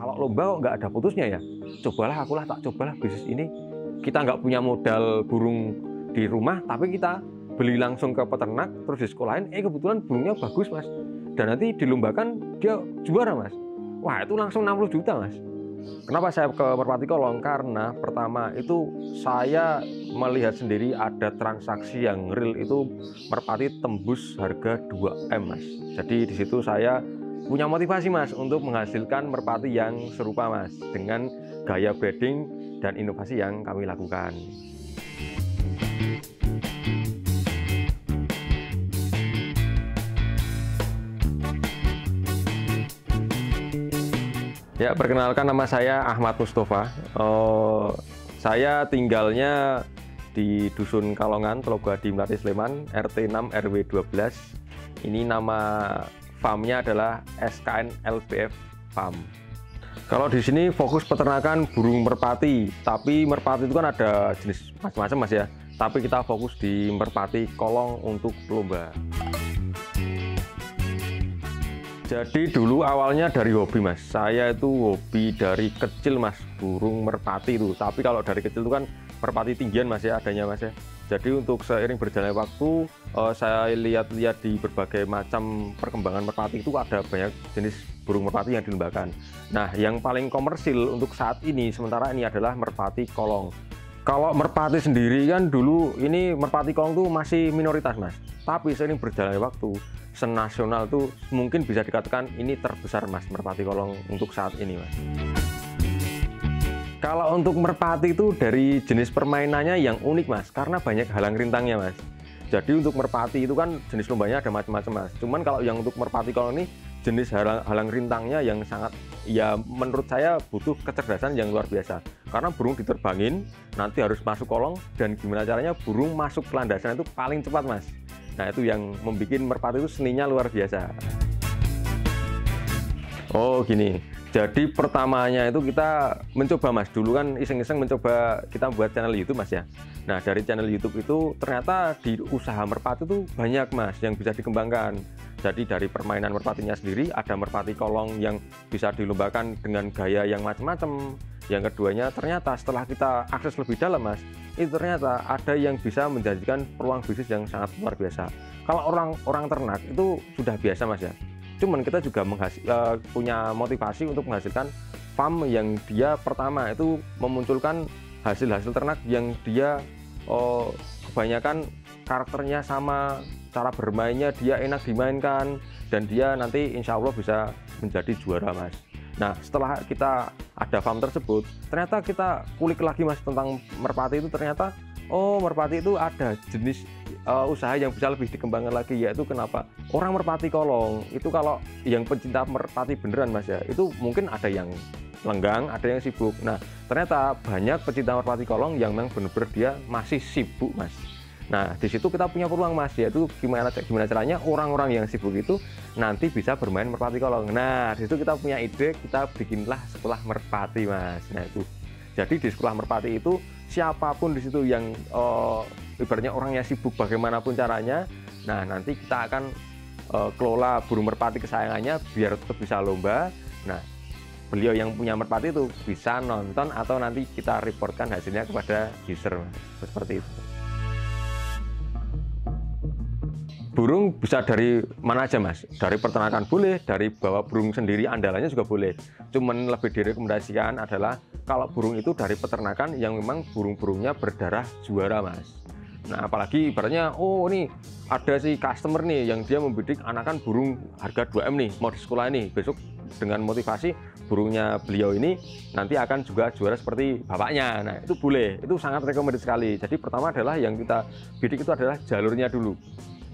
kalau lomba kok nggak ada putusnya ya. Tak cobalah bisnis ini. Kita nggak punya modal burung di rumah, tapi kita beli langsung ke peternak, terus disekolahin, kebetulan burungnya bagus mas. Dan nanti dilombakan dia juara mas. Wah itu langsung 60 juta mas. Kenapa saya ke merpati kolong? Karena pertama itu saya melihat sendiri ada transaksi yang real, itu merpati tembus harga 2M mas. Jadi di situ saya punya motivasi mas untuk menghasilkan merpati yang serupa mas dengan gaya breeding dan inovasi yang kami lakukan. Ya, perkenalkan nama saya Ahmad Mustafa. Saya tinggalnya di Dusun Kalongan, Telogadi, Melati, Sleman, RT 6 RW 12. Ini nama farmnya adalah SKN LBF Farm. Kalau di sini fokus peternakan burung merpati, tapi merpati itu kan ada jenis macam-macam mas ya. Tapi kita fokus di merpati kolong untuk lomba. Jadi dulu awalnya dari hobi mas, saya itu hobi dari kecil mas, burung merpati itu. Tapi kalau dari kecil itu kan merpati tinggian mas ya adanya mas ya. Jadi untuk seiring berjalannya waktu, saya lihat-lihat di berbagai macam perkembangan merpati itu ada banyak jenis burung merpati yang dilombakan. Nah yang paling komersil untuk saat ini, sementara ini adalah merpati kolong. Kalau merpati sendiri kan dulu ini merpati kolong tuh masih minoritas mas. Tapi seiring berjalannya waktu, senasional tuh mungkin bisa dikatakan ini terbesar mas merpati kolong untuk saat ini mas. Kalau untuk merpati itu dari jenis permainannya yang unik mas, karena banyak halang rintangnya mas. Jadi untuk merpati itu kan jenis lombanya ada macam-macam mas. Cuman kalau yang untuk merpati kolong ini jenis halang rintangnya yang sangat, ya menurut saya butuh kecerdasan yang luar biasa. Karena burung diterbangin, nanti harus masuk kolong, dan gimana caranya burung masuk ke landasan itu paling cepat mas. Nah itu yang membuat merpati itu seninya luar biasa. Oh gini, jadi pertamanya itu kita mencoba mas, dulu kan iseng-iseng mencoba kita buat channel YouTube mas ya. Nah dari channel YouTube itu ternyata di usaha merpati itu banyak mas yang bisa dikembangkan. Jadi dari permainan merpatinya sendiri, ada merpati kolong yang bisa dilombakan dengan gaya yang macam-macam. Yang keduanya ternyata setelah kita akses lebih dalam mas, itu ternyata ada yang bisa menjanjikan peluang bisnis yang sangat luar biasa. Kalau orang ternak itu sudah biasa mas ya. Cuman kita juga punya motivasi untuk menghasilkan farm yang dia pertama itu memunculkan hasil-hasil ternak yang dia kebanyakan karakternya sama, cara bermainnya dia enak dimainkan, dan dia nanti insya Allah bisa menjadi juara mas. Nah setelah kita ada farm tersebut, ternyata kita kulik lagi mas tentang merpati itu, ternyata merpati itu ada jenis usaha yang bisa lebih dikembangkan lagi, yaitu kenapa orang merpati kolong itu, kalau yang pencinta merpati beneran mas ya, itu mungkin ada yang lenggang, ada yang sibuk. Nah ternyata banyak pecinta merpati kolong yang memang benar-benar dia masih sibuk mas. Nah di situ kita punya peluang mas, yaitu gimana caranya orang-orang yang sibuk itu nanti bisa bermain merpati kolong. Nah di situ kita punya ide, kita bikinlah sekolah merpati mas. Nah itu jadi di sekolah merpati itu siapapun di situ yang ibaratnya orangnya sibuk bagaimanapun caranya, nah nanti kita akan kelola burung merpati kesayangannya biar tetap bisa lomba. Nah beliau yang punya merpati itu bisa nonton atau nanti kita reportkan hasilnya kepada user seperti itu. Burung bisa dari mana aja mas, dari peternakan boleh, dari bawa burung sendiri andalannya juga boleh. Cuman lebih direkomendasikan adalah kalau burung itu dari peternakan yang memang burung-burungnya berdarah juara mas. Nah apalagi ibaratnya ini ada si customer nih yang dia membidik anakan burung harga 2M nih, mau di sekolah nih, besok dengan motivasi burungnya beliau ini nanti akan juga juara seperti bapaknya. Nah itu boleh, itu sangat rekomendasi sekali. Jadi pertama adalah yang kita bidik itu adalah jalurnya dulu.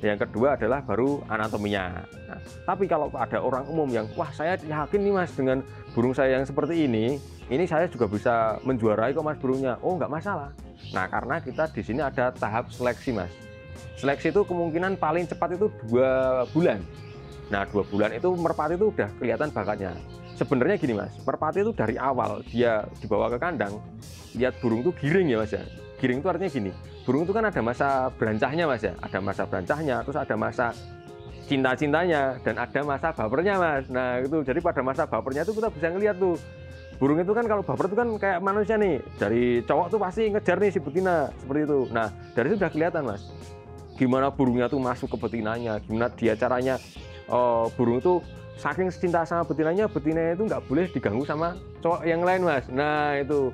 Yang kedua adalah baru anatominya. Nah, tapi kalau ada orang umum yang, wah saya yakin nih mas dengan burung saya yang seperti ini saya juga bisa menjuarai kok mas burungnya. Oh nggak masalah. Nah karena kita di sini ada tahap seleksi mas. Seleksi itu kemungkinan paling cepat itu 2 bulan. Nah 2 bulan itu merpati itu udah kelihatan bakatnya. Sebenarnya gini mas, merpati itu dari awal dia dibawa ke kandang, lihat burung itu giring ya mas ya. Giring itu artinya gini, burung itu kan ada masa berancahnya mas ya, ada masa berancahnya, terus ada masa cinta-cintanya dan ada masa bapernya mas. Nah itu jadi pada masa bapernya itu kita bisa ngeliat tuh burung itu kan kalau baper itu kan kayak manusia nih, dari cowok tuh pasti ngejar nih si betina seperti itu. Nah dari itu udah kelihatan mas gimana burungnya tuh masuk ke betinanya, gimana dia caranya burung itu saking cinta sama betinanya itu nggak boleh diganggu sama cowok yang lain mas. Nah itu.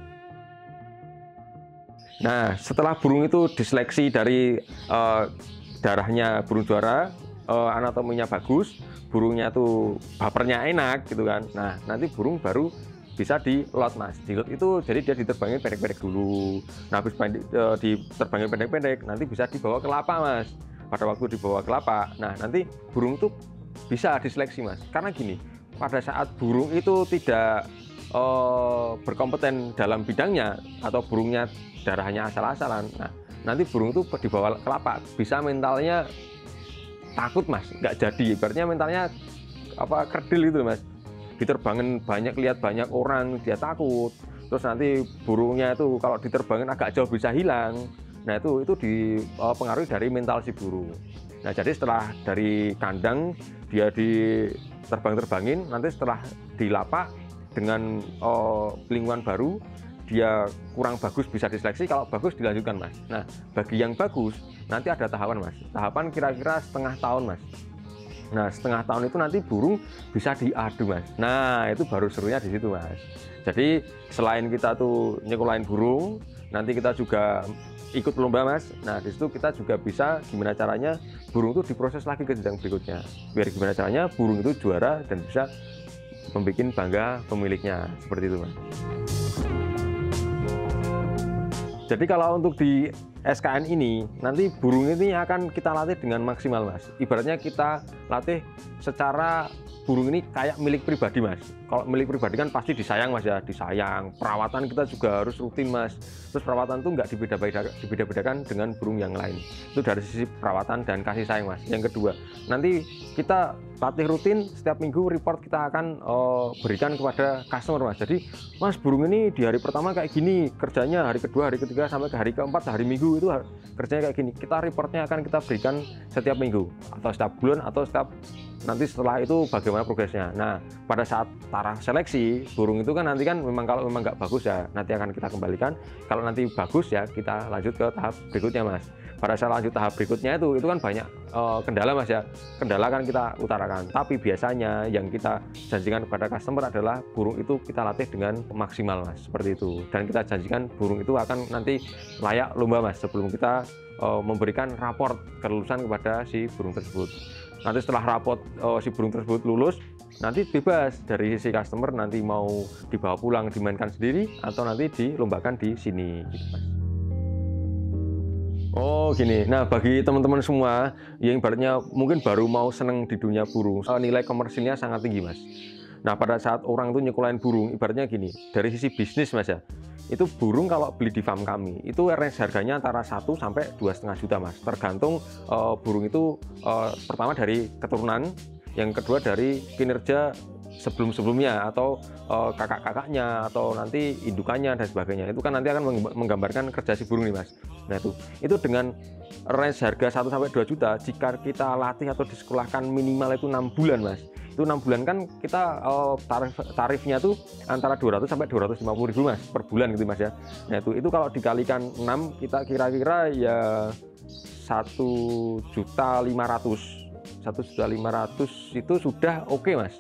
Nah setelah burung itu diseleksi dari darahnya burung juara, anatominya bagus, burungnya tuh bapernya enak gitu kan. Nah nanti burung baru bisa di lot mas. Di lot itu jadi dia diterbangin pendek-pendek dulu. Nah habis diterbangin pendek-pendek nanti bisa dibawa ke lapak mas. Pada waktu dibawa ke lapak, nah nanti burung itu bisa diseleksi mas. Karena gini, pada saat burung itu tidak berkompeten dalam bidangnya atau burungnya darahnya asal-asalan, nah nanti burung itu dibawa ke lapak bisa mentalnya takut mas, nggak jadi. Ibaratnya mentalnya kerdil gitu mas. Diterbangin banyak, lihat banyak orang dia takut. Terus nanti burungnya itu kalau diterbangin agak jauh bisa hilang. Nah itu dipengaruhi dari mental si burung. Nah jadi setelah dari kandang dia diterbangin, nanti setelah di lapak dengan lingkungan baru dia kurang bagus bisa diseleksi, kalau bagus dilanjutkan mas. Nah bagi yang bagus nanti ada tahapan mas, tahapan kira-kira setengah tahun mas. Nah setengah tahun itu nanti burung bisa diadu mas. Nah itu baru serunya di situ mas. Jadi selain kita tuh nyekolahin burung, nanti kita juga ikut lomba mas. Nah di situ kita juga bisa gimana caranya burung itu diproses lagi ke jenjang berikutnya. Biar gimana caranya burung itu juara dan bisa membuat bangga pemiliknya, seperti itu mas. Jadi kalau untuk di SKN ini, nanti burung ini akan kita latih dengan maksimal mas. Ibaratnya kita latih secara burung ini kayak milik pribadi mas. Kalau milik pribadi kan pasti disayang mas ya, disayang. Perawatan kita juga harus rutin mas. Terus perawatan itu nggak dibeda-bedakan dengan burung yang lain. Itu dari sisi perawatan dan kasih sayang mas. Yang kedua, nanti kita latih rutin, setiap minggu report kita akan berikan kepada customer mas. Jadi mas burung ini di hari pertama kayak gini kerjanya, hari kedua, hari ketiga sampai ke hari keempat, hari minggu itu kerjanya kayak gini. Kita reportnya akan kita berikan setiap minggu atau setiap bulan atau setiap nanti setelah itu bagaimana progresnya. Nah pada saat taraf seleksi burung itu kan nanti kan kalau memang nggak bagus ya nanti akan kita kembalikan. Kalau nanti bagus ya kita lanjut ke tahap berikutnya mas. Pada saat lanjut tahap berikutnya itu kan banyak kendala mas ya. Kendala kan kita utarakan. Tapi biasanya yang kita janjikan kepada customer adalah burung itu kita latih dengan maksimal mas, seperti itu. Dan kita janjikan burung itu akan nanti layak lomba mas sebelum kita memberikan raport kelulusan kepada si burung tersebut. Nanti setelah raport si burung tersebut lulus, nanti bebas dari sisi customer nanti mau dibawa pulang dimainkan sendiri atau nanti dilombakan di sini gitu mas. Oh gini, nah bagi teman-teman semua yang ibaratnya mungkin baru mau seneng di dunia burung, nilai komersilnya sangat tinggi mas. Nah pada saat orang itu nyekolahin burung, ibaratnya gini, dari sisi bisnis mas ya, itu burung kalau beli di farm kami, itu range harganya antara 1 sampai 2,5 juta mas. Tergantung burung itu pertama dari keturunan, yang kedua dari kinerja sebelum-sebelumnya atau kakak-kakaknya atau nanti indukannya dan sebagainya. Itu kan nanti akan menggambarkan kerja si burung nih mas. Nah itu dengan range harga 1 sampai 2 juta jika kita latih atau disekolahkan minimal itu 6 bulan mas. Itu 6 bulan kan kita tarifnya tuh antara 200 sampai 250 ribu mas per bulan gitu mas ya. Nah itu kalau dikalikan 6 kita kira-kira ya 1.500.000 itu sudah oke mas.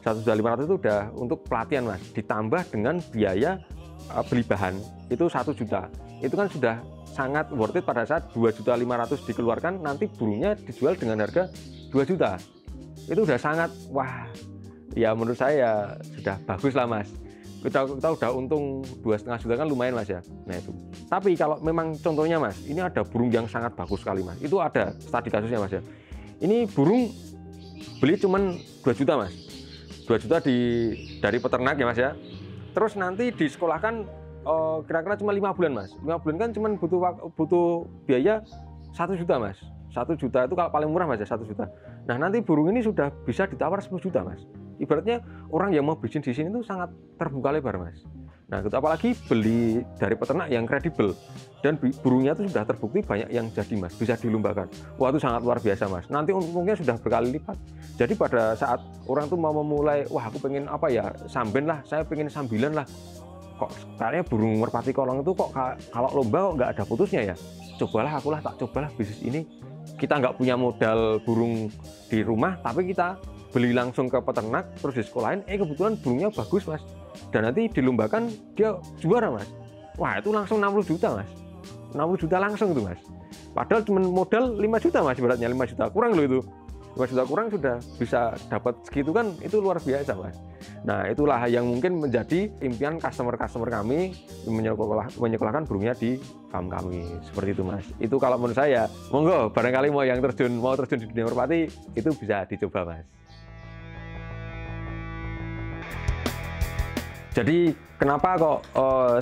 1.500.000 itu udah untuk pelatihan mas, ditambah dengan biaya beli bahan itu 1 juta. Itu kan sudah sangat worth it pada saat 2.500.000 dikeluarkan, nanti burungnya dijual dengan harga 2 juta. Itu udah sangat, wah ya menurut saya sudah bagus lah mas. Kita udah untung 2,5 juta kan lumayan mas ya. Nah itu. Tapi kalau memang contohnya mas, ini ada burung yang sangat bagus sekali mas. Itu ada studi kasusnya mas ya. Ini burung beli cuman 2 juta mas. 2 juta dari peternak ya mas ya. Terus nanti disekolahkan kira-kira cuma 5 bulan mas. 5 bulan kan cuma butuh biaya 1 juta mas. 1 juta itu kalau paling murah mas ya 1 juta. Nah nanti burung ini sudah bisa ditawar 10 juta mas. Ibaratnya orang yang mau bisnis di sini itu sangat terbuka lebar mas. Nah, gitu. Apalagi beli dari peternak yang kredibel dan burungnya itu sudah terbukti banyak yang jadi Mas, bisa dilombakan. Wah, itu sangat luar biasa Mas. Nanti untungnya sudah berkali lipat. Jadi pada saat orang tuh mau memulai, wah aku pengen apa ya, samben lah, saya pengen sambilan lah. Kok kayaknya burung merpati kolong itu kok kalau lomba kok nggak ada putusnya ya. Cobalah akulah, tak cobalah bisnis ini. Kita nggak punya modal burung di rumah, tapi kita beli langsung ke peternak, terus di sekolahin, kebetulan burungnya bagus Mas. Dan nanti dilombakan dia juara Mas. Wah, itu langsung 60 juta Mas. 60 juta langsung itu Mas. Padahal cuma modal 5 juta Mas, beratnya 5 juta kurang loh itu. 5 juta kurang sudah bisa dapat segitu kan, itu luar biasa Mas. Nah, itulah yang mungkin menjadi impian customer-customer kami menyekolahkan burungnya di farm kami. Seperti itu Mas. Itu kalau menurut saya, monggo barangkali mau terjun di dunia merpati, itu bisa dicoba Mas. Jadi kenapa kok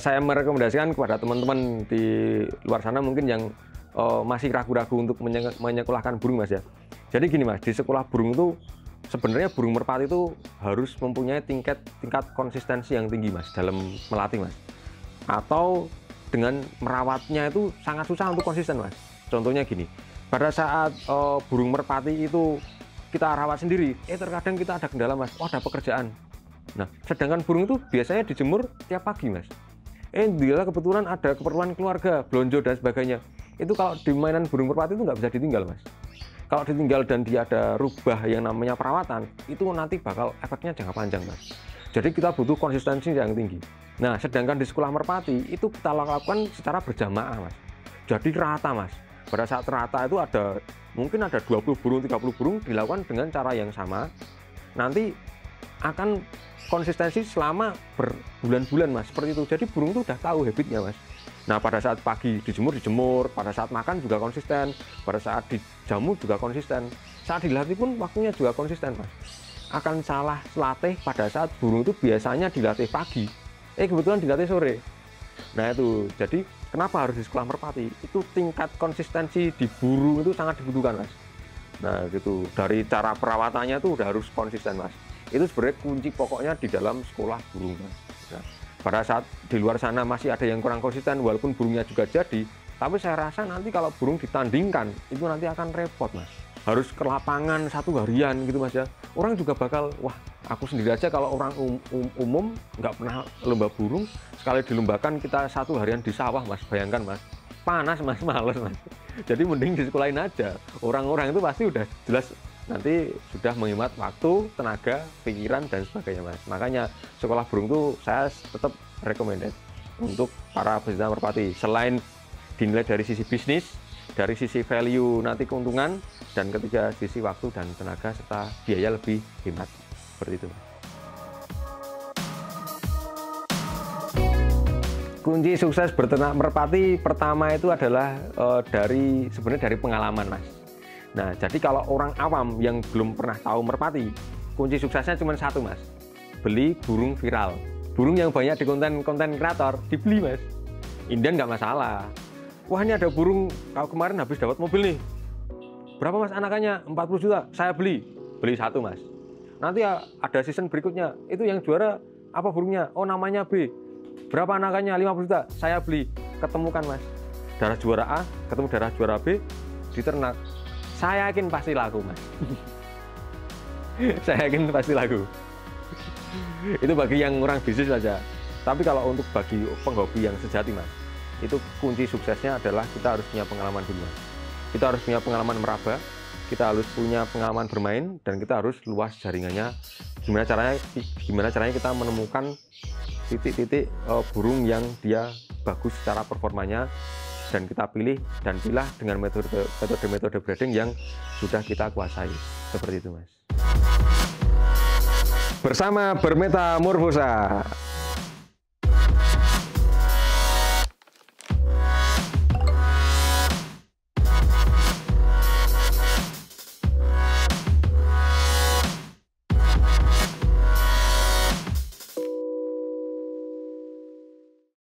saya merekomendasikan kepada teman-teman di luar sana mungkin yang masih ragu-ragu untuk menyekolahkan burung Mas ya. Jadi gini Mas, di sekolah burung itu sebenarnya burung merpati itu harus mempunyai tingkat konsistensi yang tinggi Mas dalam melatih Mas. Atau dengan merawatnya itu sangat susah untuk konsisten Mas. Contohnya gini, pada saat burung merpati itu kita rawat sendiri, terkadang kita ada kendala Mas, ada pekerjaan. Nah, sedangkan burung itu biasanya dijemur tiap pagi Mas. Dia kebetulan ada keperluan keluarga, belonjo dan sebagainya. Itu kalau di mainan burung merpati itu nggak bisa ditinggal Mas. Kalau ditinggal dan dia ada rubah yang namanya perawatan, itu nanti bakal efeknya jangka panjang Mas. Jadi kita butuh konsistensi yang tinggi. Nah, sedangkan di sekolah merpati itu kita lakukan secara berjamaah Mas. Jadi rata Mas. Pada saat rata itu mungkin ada 20 burung, 30 burung dilakukan dengan cara yang sama. Nanti akan konsistensi selama berbulan-bulan Mas, seperti itu. Jadi burung itu udah tahu habitnya Mas. Nah, pada saat pagi dijemur, pada saat makan juga konsisten, pada saat dijamu juga konsisten, saat dilatih pun waktunya juga konsisten Mas. Akan salah latih pada saat burung itu biasanya dilatih pagi, kebetulan dilatih sore. Nah itu, jadi kenapa harus di sekolah merpati? Itu tingkat konsistensi di burung itu sangat dibutuhkan Mas. Nah gitu, dari cara perawatannya itu udah harus konsisten Mas. Itu sebenarnya kunci pokoknya di dalam sekolah burung Mas. Nah, pada saat di luar sana masih ada yang kurang konsisten walaupun burungnya juga jadi, tapi saya rasa nanti kalau burung ditandingkan itu nanti akan repot Mas. Harus ke lapangan satu harian gitu Mas ya. Orang juga bakal, wah aku sendiri aja kalau orang umum nggak pernah lomba burung, sekali dilombakan kita satu harian di sawah Mas, bayangkan Mas. Panas Mas, males Mas. Jadi mending di sekolahin aja. Orang-orang itu pasti udah jelas nanti sudah menghemat waktu, tenaga, pikiran, dan sebagainya Mas. Makanya sekolah burung itu saya tetap recommended untuk para pecinta merpati. Selain dinilai dari sisi bisnis, dari sisi value nanti keuntungan, dan ketiga sisi waktu dan tenaga serta biaya lebih hemat. Seperti itu. Kunci sukses berternak merpati pertama itu adalah sebenarnya dari pengalaman Mas. Nah, jadi kalau orang awam yang belum pernah tahu merpati, kunci suksesnya cuma satu Mas, beli burung viral. Burung yang banyak di konten kreator, dibeli Mas. Inden nggak masalah. Wah ini ada burung, kalau kemarin habis dapat mobil nih. Berapa Mas anakannya? 40 juta, saya beli satu Mas. Nanti ada season berikutnya, itu yang juara apa burungnya? Oh namanya B. Berapa anakannya? 50 juta, saya beli. Ketemukan Mas, darah juara A ketemu darah juara B, diternak. Saya yakin pasti laku Mas. Saya yakin pasti laku. Itu bagi yang orang bisnis saja. Tapi kalau untuk bagi penghobi yang sejati Mas, itu kunci suksesnya adalah kita harus punya pengalaman dulu Mas. Kita harus punya pengalaman meraba, kita harus punya pengalaman bermain, dan kita harus luas jaringannya. Gimana caranya kita menemukan titik-titik burung yang dia bagus secara performanya, dan kita pilih dan pilah dengan metode breeding yang sudah kita kuasai. Seperti itu Mas. Bersama Bermetamorfosa.